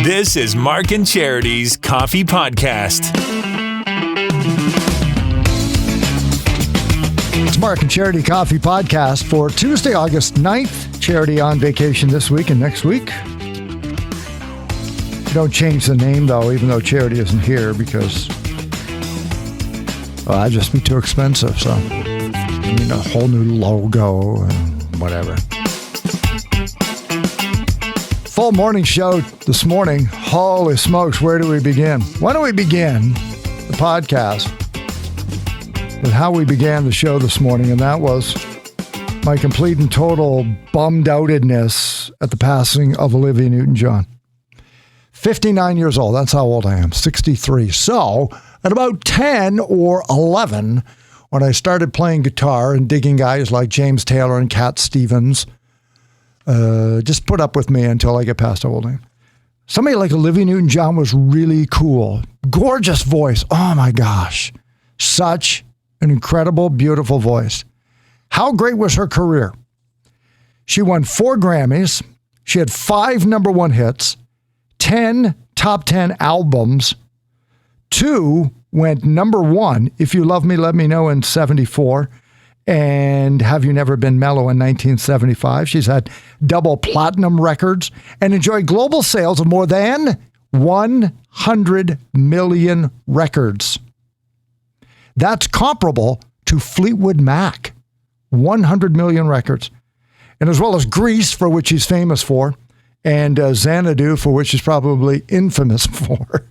This is Mark and Charity's Coffee Podcast. It's Mark and Charity Coffee Podcast for Tuesday, August 9th. Charity on vacation this week and next week. Don't change the name, though, even though Charity isn't here, because that'd just be too expensive. So, I need a whole new logo and whatever. Full morning show this morning. Holy smokes, where do we begin? Why don't we begin the podcast with how we began the show this morning, and that was my complete and total bummed outedness at the passing of Olivia Newton-John. 59 years old. That's how old I am. 63. So at about 10 or 11, when I started playing guitar and digging guys like James Taylor and Cat Stevens, just put up with me until I get past how old I am. Somebody like Olivia Newton-John was really cool. Gorgeous voice. Oh my gosh. Such an incredible, beautiful voice. How great was her career? She won 4 Grammys. She had 5 number 1 hits, 10 top 10 albums. 2 went number 1, If You Love Me, Let Me Know in 74, and Have You Never Been Mellow in 1975. She's had double platinum records and enjoyed global sales of more than 100 million records. That's comparable to Fleetwood Mac, 100 million records. And as well as Grease, for which he's famous for, and Xanadu, for which he's probably infamous for.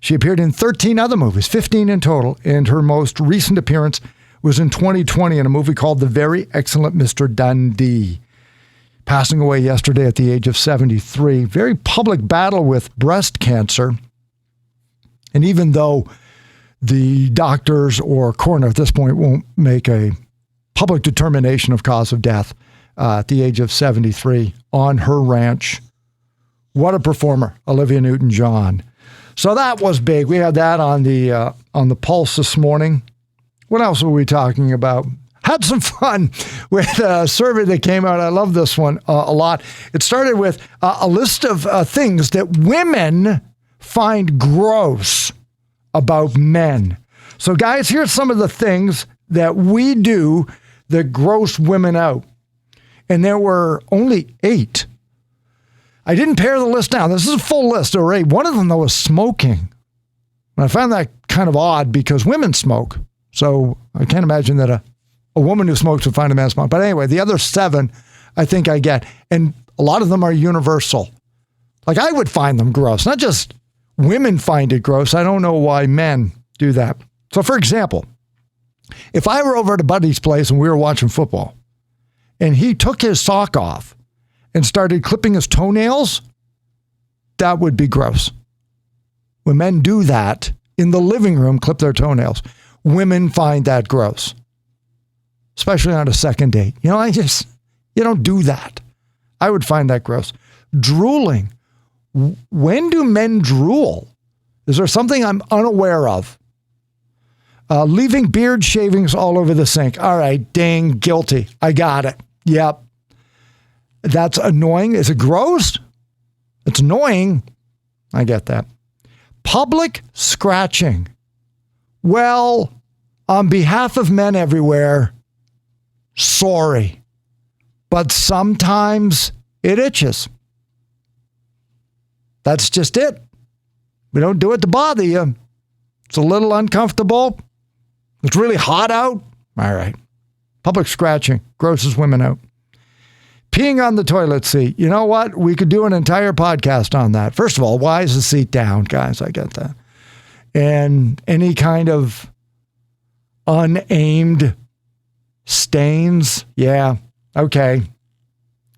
She appeared in 13 other movies, 15 in total, and her most recent appearance was in 2020 in a movie called The Very Excellent Mr. Dundee. Passing away yesterday at the age of 73. Very public battle with breast cancer. And even though the doctors or coroner at this point won't make a public determination of cause of death at the age of 73 on her ranch. What a performer, Olivia Newton-John. So that was big. We had that on the Pulse this morning. What else were we talking about? Had some fun with a survey that came out. I love this one a lot. It started with a list of things that women find gross about men. So guys, here's some of the things that we do that gross women out. And there were only 8. I didn't pare the list down. This is a full list. There were 8. One of them, though, was smoking. And I found that kind of odd because women smoke. So I can't imagine that a woman who smokes would find a man smoke. But anyway, the other 7, I think I get. And a lot of them are universal. Like I would find them gross. Not just women find it gross. I don't know why men do that. So for example, if I were over at a buddy's place and we were watching football and he took his sock off and started clipping his toenails, that would be gross. When men do that in the living room, clip their toenails, women find that gross, especially on a second date. You don't do that. I would find that gross. Drooling. When do men drool? Is there something I'm unaware of? Leaving beard shavings all over the sink. All right, dang, guilty. I got it. Yep. That's annoying. Is it gross? It's annoying. I get that. Public scratching. Well, on behalf of men everywhere, sorry. But sometimes it itches. That's just it. We don't do it to bother you. It's a little uncomfortable. It's really hot out. All right. Public scratching grosses women out. Peeing on the toilet seat. You know what? We could do an entire podcast on that. First of all, why is the seat down, guys? I get that. And any kind of unaimed stains. Yeah. Okay.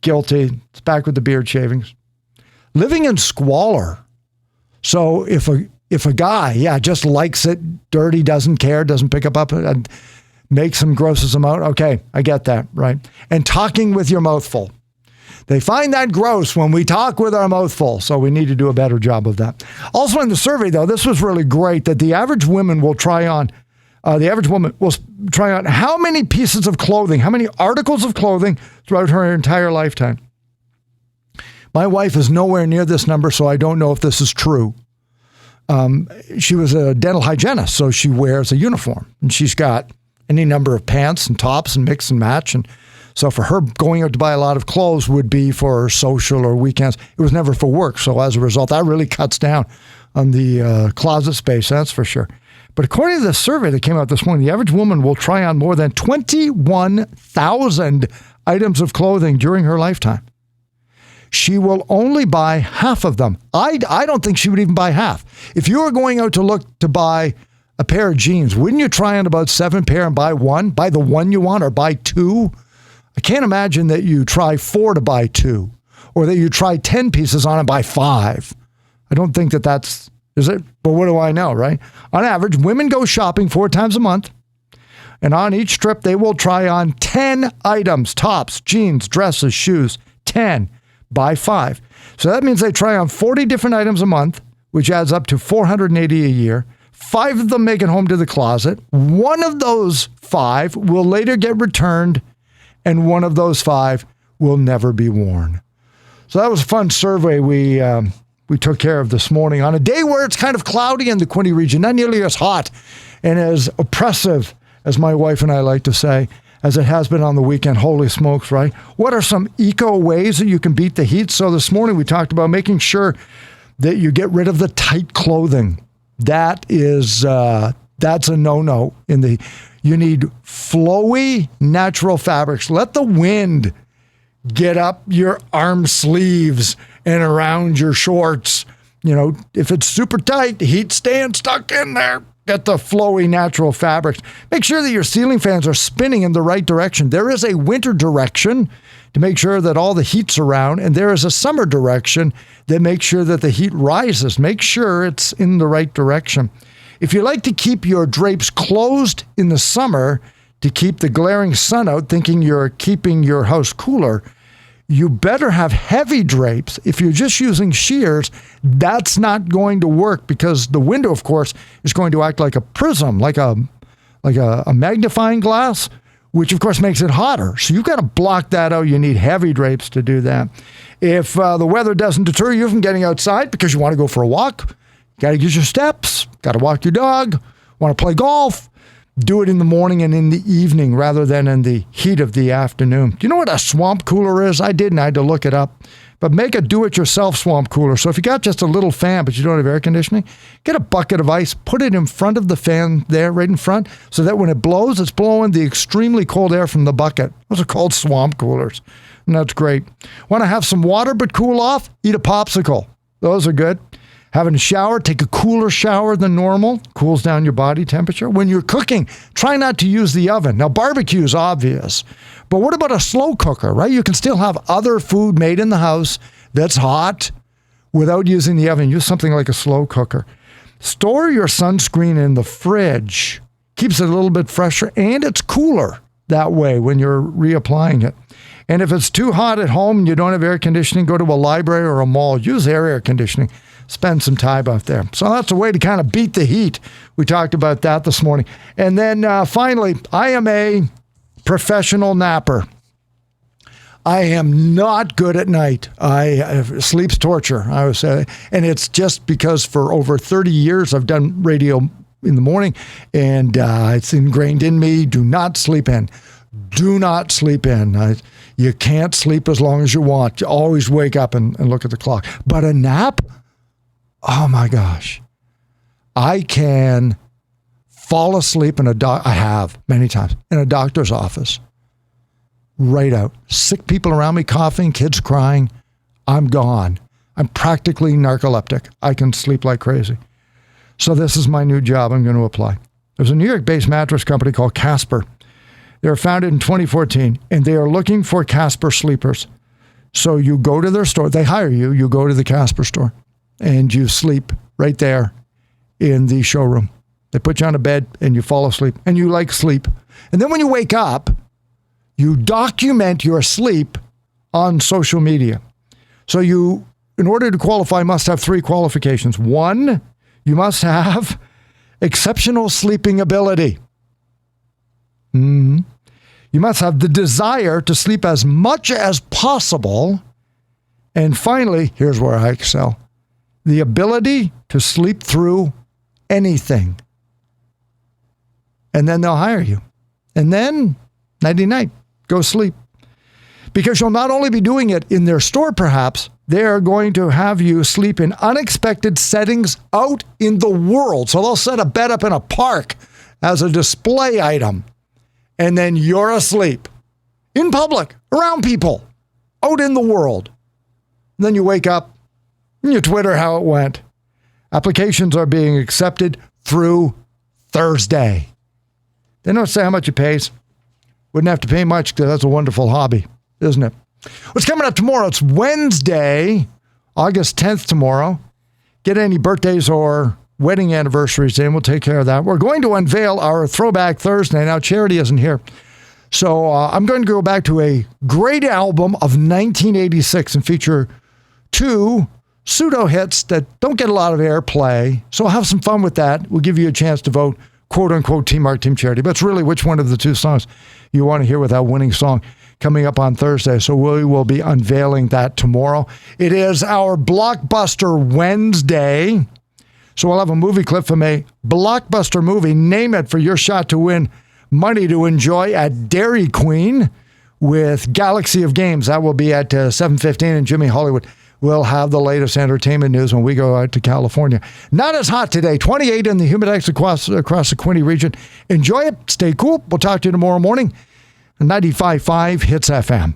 Guilty. It's back with the beard shavings. Living in squalor. So if a guy, just likes it, dirty, doesn't care, doesn't pick up and makes him, grosses him out. Okay, I get that, right? And talking with your mouth full. They find that gross when we talk with our mouth full, so we need to do a better job of that. Also in the survey, though, this was really great, that the average woman will try on how many pieces of clothing, how many articles of clothing throughout her entire lifetime. My wife is nowhere near this number, so I don't know if this is true. She was a dental hygienist, so she wears a uniform, and she's got any number of pants and tops and mix and match. And so for her, going out to buy a lot of clothes would be for social or weekends. It was never for work. So as a result, that really cuts down on the closet space, that's for sure. But according to the survey that came out this morning, the average woman will try on more than 21,000 items of clothing during her lifetime. She will only buy half of them. I don't think she would even buy half. If you were going out to look to buy a pair of jeans, wouldn't you try on about 7 pair and buy one? Buy the one you want or buy 2? I can't imagine that you try 4 to buy 2 or that you try 10 pieces on and buy 5. I don't think that's, is it? But what do I know, right? On average, women go shopping 4 times a month. And on each trip, they will try on 10 items, tops, jeans, dresses, shoes, 10, buy 5. So that means they try on 40 different items a month, which adds up to 480 a year. 5 of them make it home to the closet. 1 of those 5 will later get returned, and 1 of those 5 will never be worn. So that was a fun survey we took care of this morning on a day where it's kind of cloudy in the Quinte region, not nearly as hot and as oppressive, as my wife and I like to say, as it has been on the weekend. Holy smokes, right? What are some eco ways that you can beat the heat? So this morning we talked about making sure that you get rid of the tight clothing. That is, that's a no-no. You need flowy, natural fabrics. Let the wind get up your arm sleeves and around your shorts. You know, if it's super tight, the heat's staying stuck in there. Get the flowy, natural fabrics. Make sure that your ceiling fans are spinning in the right direction. There is a winter direction to make sure that all the heat's around, and there is a summer direction that makes sure that the heat rises. Make sure it's in the right direction. If you like to keep your drapes closed in the summer to keep the glaring sun out, thinking you're keeping your house cooler, you better have heavy drapes. If you're just using shears, that's not going to work because the window, of course, is going to act like a prism, like a magnifying glass, which of course makes it hotter. So you've got to block that out. You need heavy drapes to do that. If the weather doesn't deter you from getting outside because you want to go for a walk, you got to use your steps, got to walk your dog, want to play golf, do it in the morning and in the evening rather than in the heat of the afternoon. Do you know what a swamp cooler is? I didn't. I had to look it up. But make a do-it-yourself swamp cooler. So if you got just a little fan, but you don't have air conditioning, get a bucket of ice, put it in front of the fan there, right in front, so that when it blows, it's blowing the extremely cold air from the bucket. Those are called swamp coolers. And that's great. Want to have some water but cool off? Eat a popsicle. Those are good. Having a shower, take a cooler shower than normal. Cools down your body temperature. When you're cooking, try not to use the oven. Now, barbecue is obvious. But what about a slow cooker, right? You can still have other food made in the house that's hot without using the oven. Use something like a slow cooker. Store your sunscreen in the fridge. Keeps it a little bit fresher, and it's cooler that way when you're reapplying it. And if it's too hot at home and you don't have air conditioning, go to a library or a mall. Use their air conditioning. Spend some time out there. So that's a way to kind of beat the heat. We talked about that this morning. And then finally, I am a professional napper. I am not good at night. Sleep's torture, I would say. And it's just because for over 30 years I've done radio in the morning, and it's ingrained in me. Do not sleep in. Do not sleep in. You can't sleep as long as you want. You always wake up and look at the clock. But a nap? Oh my gosh. I can fall asleep I have many times, in a doctor's office. Right out. Sick people around me coughing, kids crying. I'm gone. I'm practically narcoleptic. I can sleep like crazy. So this is my new job I'm going to apply. There's a New York-based mattress company called Casper. They were founded in 2014, and they are looking for Casper sleepers. So you go to their store. They hire you. You go to the Casper store. And you sleep right there in the showroom. They put you on a bed and you fall asleep and you like sleep. And then when you wake up, you document your sleep on social media. So you, in order to qualify, must have 3 qualifications. 1, you must have exceptional sleeping ability. You must have the desire to sleep as much as possible. And finally, here's where I excel. The ability to sleep through anything. And then they'll hire you. And then, nighty-night, go sleep. Because you'll not only be doing it in their store, perhaps, they're going to have you sleep in unexpected settings out in the world. So they'll set a bed up in a park as a display item. And then you're asleep. In public, around people, out in the world. And then you wake up and you Twitter how it went. Applications are being accepted through Thursday. They don't say how much it pays. Wouldn't have to pay much because that's a wonderful hobby, isn't it? What's coming up tomorrow? It's Wednesday, August 10th tomorrow. Get any birthdays or wedding anniversaries in. We'll take care of that. We're going to unveil our Throwback Thursday. Now, Charity isn't here. So I'm going to go back to a great album of 1986 and feature two pseudo hits that don't get a lot of airplay. So have some fun with that. We'll give you a chance to vote, quote unquote, Team Mark, Team Charity. But it's really which one of the two songs you want to hear with that winning song coming up on Thursday. So we will be unveiling that tomorrow. It is our Blockbuster Wednesday. So we'll have a movie clip from a blockbuster movie. Name it for your shot to win money to enjoy at Dairy Queen with Galaxy of Games. That will be at 7:15, and Jimmy Hollywood will have the latest entertainment news when we go out to California. Not as hot today, 28 in the humidex across the Quinte region. Enjoy it. Stay cool. We'll talk to you tomorrow morning. 95.5 Hits FM.